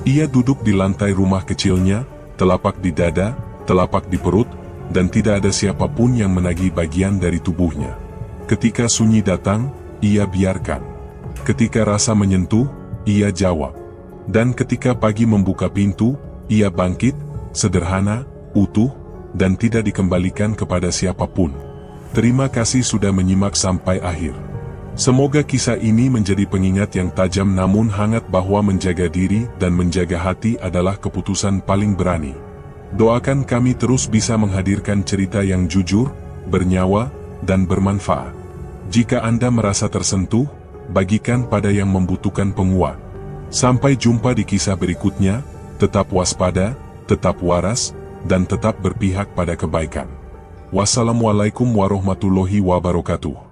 Ia duduk di lantai rumah kecilnya, telapak di dada, telapak di perut, dan tidak ada siapapun yang menagih bagian dari tubuhnya. Ketika sunyi datang, ia biarkan. Ketika rasa menyentuh, ia jawab. Dan ketika pagi membuka pintu, ia bangkit, sederhana, utuh, dan tidak dikembalikan kepada siapapun. Terima kasih sudah menyimak sampai akhir. Semoga kisah ini menjadi pengingat yang tajam namun hangat bahwa menjaga diri dan menjaga hati adalah keputusan paling berani. Doakan kami terus bisa menghadirkan cerita yang jujur, bernyawa, dan bermanfaat. Jika Anda merasa tersentuh, bagikan pada yang membutuhkan penguat. Sampai jumpa di kisah berikutnya, tetap waspada, tetap waras, dan tetap berpihak pada kebaikan. Wassalamualaikum warahmatullahi wabarakatuh.